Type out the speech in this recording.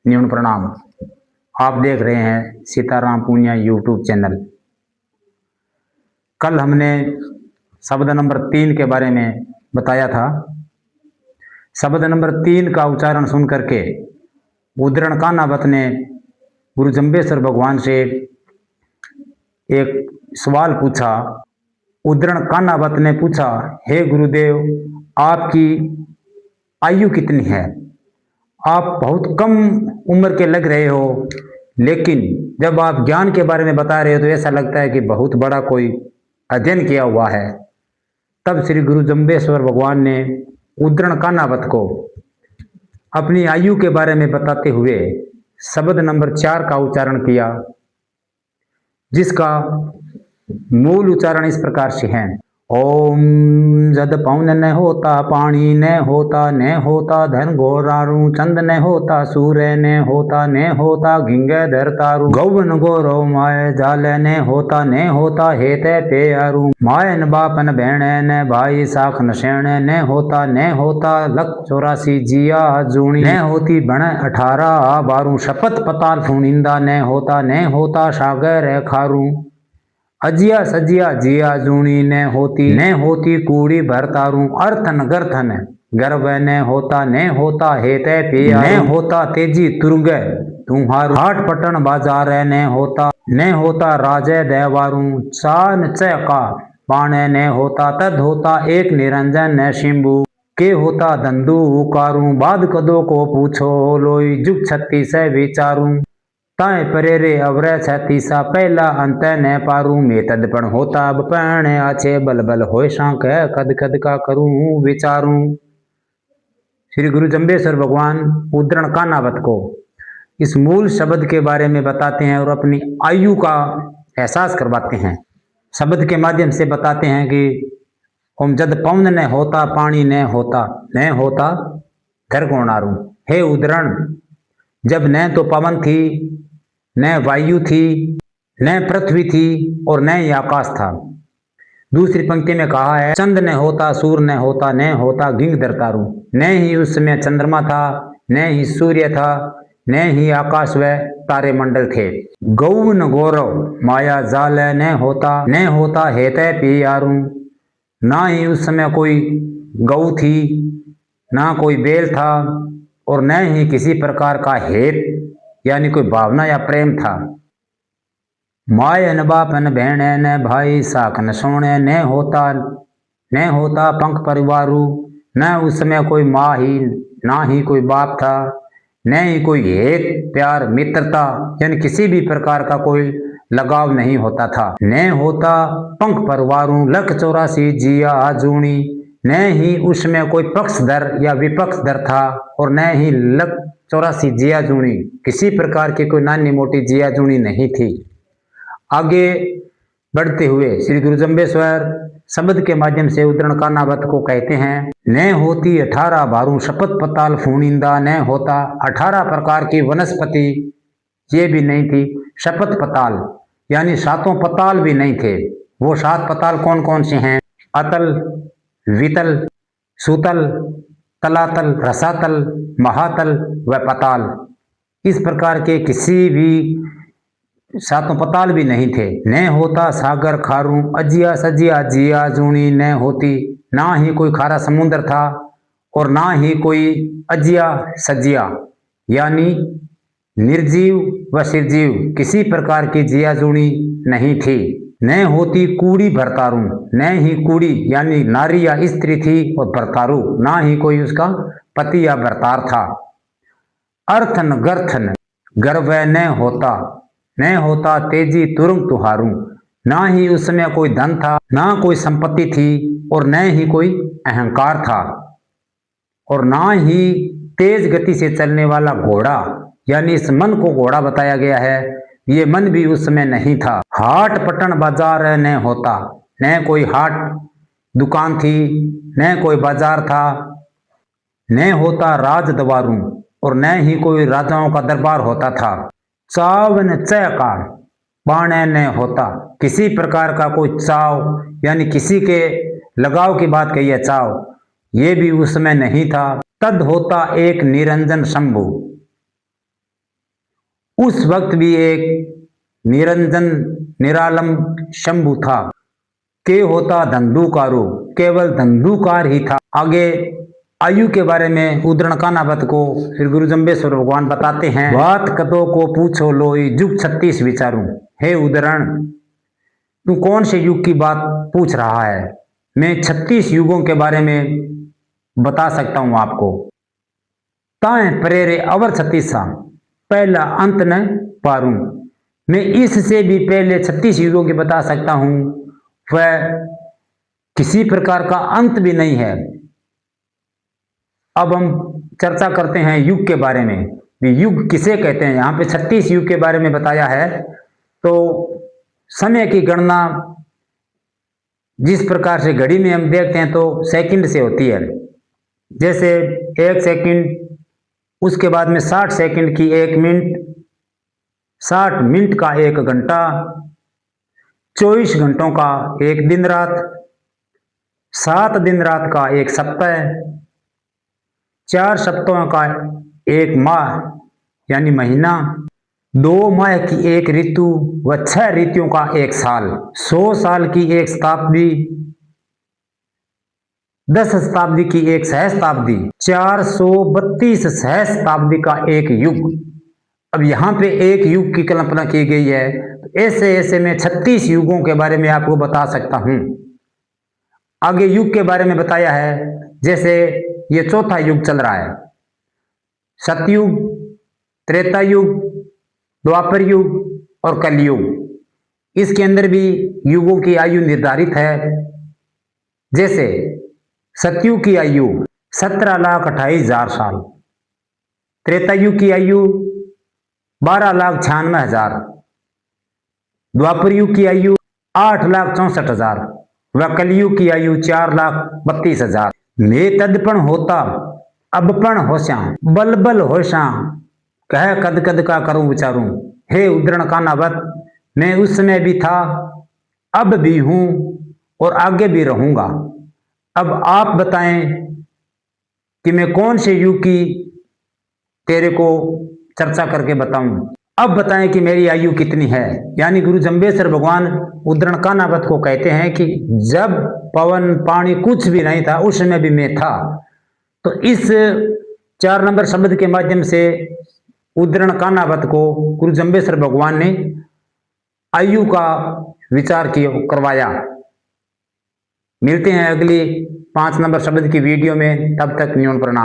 न्यून प्रणाम। आप देख रहे हैं सीताराम पूनिया यूट्यूब चैनल। कल हमने शब्द नंबर 3 के बारे में बताया था। शब्द नंबर 3 का उच्चारण सुन करके उद्धरण कान्हावत ने गुरु जम्बेश्वर भगवान से एक सवाल पूछा। उद्धरण कान्हावत ने पूछा, हे गुरुदेव, आपकी आयु कितनी है? आप बहुत कम उम्र के लग रहे हो, लेकिन जब आप ज्ञान के बारे में बता रहे हो तो ऐसा लगता है कि बहुत बड़ा कोई अध्ययन किया हुआ है। तब श्री गुरु जम्बेश्वर भगवान ने उद्धरण कान्हावत को अपनी आयु के बारे में बताते हुए शब्द नंबर 4 का उच्चारण किया, जिसका मूल उच्चारण इस प्रकार से है। ओम जद पवन न होता पानी न होता धन घोरारू चंद न होता सूर्य न होता गिंगे धरतारू गौवन गौरव माय जाल न होता हेते पेयारू मायन बापन भेण न भाई साख नशेण न होता लख 84 जिया जूणी न होती बण 18 बारू शपथ पताल फूनिंदा न होता सागर खारू अजिया सजिया जिया जूणी न होती कूड़ी भरतारू अर्थन गर्थन गर्भ न होता हेते पिया न होता तेजी तुरंग तुम्हारू हाट पटन बाजार न होता राजे देवारू चान चका पाने न होता तद होता एक निरंजन न शिंबू के होता धंधु उकारू बाद कदो को पूछो लोई जुग 36 विचारू ताए परेरे अवरे छतीसा पहला अंत न पारू में तदपण होता बपण आछे बल बल होय शांक कद कद का करूं विचारूं। श्री गुरु जम्बेश्वर भगवान उद्धरण कान्हावत को इस मूल शब्द के बारे में बताते हैं और अपनी आयु का एहसास करवाते हैं। शब्द के माध्यम से बताते हैं कि ओम जद पवन न होता पानी न होता धर गोणारू। हे उद्धरण, जब न तो पवन थी, न वायु थी, न पृथ्वी थी और न ही आकाश था। दूसरी पंक्ति में कहा है, चंद न होता सूर्य न होता गिंग धरतारू। न ही उस समय चंद्रमा था, न ही सूर्य था, न ही आकाश व तारे मंडल थे। गौ न गौरव माया जाल न होता हेते पियारू। ना ही उस समय कोई गौ थी, ना कोई बैल था और न ही किसी प्रकार का हेत यानी कोई भावना या प्रेम था। माय न बापन भेण न भाई साख न सोने न होता पंख परिवारू। न उस समय कोई माँ ही, ना ही कोई बाप था, न ही कोई हेत प्यार मित्रता यानी किसी भी प्रकार का कोई लगाव नहीं होता था। न होता पंख परिवारू लख 84 जिया आजूणी। न ही उसमें कोई पक्षधर या विपक्षधर था और न ही लख 84 जिया जूणी, किसी प्रकार की कोई नानी मोटी जिया जूणी नहीं थी। आगे बढ़ते हुए श्री गुरु जम्बेश्वर शब्द के माध्यम से उद्धरण कान्हावत को कहते हैं, न होती 18 बारू शपथ पताल फूनिंदा न होता। 18 प्रकार की वनस्पति ये भी नहीं थी। शपथ पताल यानी 7 पताल भी नहीं थे। वो 7 पताल कौन कौन से हैं? अतल, वितल, सुतल, तलातल, रसातल, महातल व पताल। इस प्रकार के किसी भी 7 पताल भी नहीं थे। न होता सागर खारू अजिया सजिया जिया जूणी न होती। ना ही कोई खारा समुद्र था और ना ही कोई अजिया सजिया यानी निर्जीव व निर्जीव किसी प्रकार की जिया जूणी नहीं थी। न होती कूड़ी भरतारू, न ही कूड़ी यानी नारी या स्त्री थी और भरतारू ना ही कोई उसका पति या भरतार था। अर्थन गर्थन गर्भ न होता तेजी तुरंग तुहारू। ना ही उसमें कोई धन था, ना कोई संपत्ति थी और न ही कोई अहंकार था और ना ही तेज गति से चलने वाला घोड़ा यानी इस मन को घोड़ा बताया गया है, ये मन भी उस समय नहीं था। हाट पटन बाजार न होता, न कोई हाट दुकान थी, न कोई बाजार था, न होता राज दरबारू और न ही कोई राजाओं का दरबार होता था। चाव न चयका बाणे न होता, किसी प्रकार का कोई चाव यानी किसी के लगाव की बात कही है चाव, ये भी उस समय नहीं था। तद होता एक निरंजन शंभु, उस वक्त भी एक निरंजन निरालम शंभु था, के होता धंधुकारो, केवल धंधुकार ही था। आगे आयु के बारे में उद्धरण कानावत को फिर गुरु जम्बेश्वर भगवान बताते हैं, बात कतो को पूछो लोई युग 36 विचारूं। हे उद्धरण, तू कौन से युग की बात पूछ रहा है? मैं 36 युगों के बारे में बता सकता हूं आपको। ताए प्रेरे अवर 36 पहला अंत न पारूं। मैं इससे भी पहले 36 युगों के बता सकता हूं, वह किसी प्रकार का अंत भी नहीं है। अब हम चर्चा करते हैं युग के बारे में। युग किसे कहते हैं? यहाँ पे 36 युग के बारे में बताया है। तो समय की गणना जिस प्रकार से घड़ी में हम देखते हैं तो सेकंड से होती है। जैसे 1 सेकंड, उसके बाद में 60 सेकंड की 1 मिनट, 60 मिनट का 1 घंटा, 24 घंटों का 1 दिन रात, 7 दिन रात का 1 सप्ताह, 4 सप्ताहों का 1 माह यानी महीना, 2 माह की 1 ऋतु व 6 ऋतुओं का 1 साल, 100 साल की 1 शताब्दी, 10 शताब्दी की 1 सहस्ताब्दी, 432 सहस्ताब्दी का 1 युग। अब यहाँ पे 1 युग की कल्पना की गई है। तो ऐसे ऐसे मैं 36 युगों के बारे में आपको बता सकता हूँ। आगे युग के बारे में बताया है, जैसे ये चौथा युग चल रहा है, सतयुग, त्रेता युग, द्वापर युग और कलयुग। इसके अंदर भी युगों की आयु निर्धारित है। जैसे सतयुग की आयु 17,28,000 साल, त्रेता युग की आयु 12,96,000, द्वापर युग की आयु 8,64,000 व कलयुग की आयु 4,32,000। मैं तदपण होता अबपण होश्या, बल बल होशा, कह कद कद का करूं विचारूं। हे उद्धरण कानावत, मैं उस समय भी था, अब भी हूं और आगे भी रहूंगा। अब आप बताएं कि मैं कौन से युग की तेरे को चर्चा करके बताऊं। अब बताएं कि मेरी आयु कितनी है। यानी गुरु जम्बेश्वर भगवान उद्धरण कानावत को कहते हैं कि जब पवन पानी कुछ भी नहीं था, उस समय भी मैं था। तो इस 4 नंबर शब्द के माध्यम से उद्धरण कानावत को गुरु जम्बेश्वर भगवान ने आयु का विचार करवाया। मिलते हैं अगली 5 नंबर शब्द की वीडियो में, तब तक न्यून प्रणाम।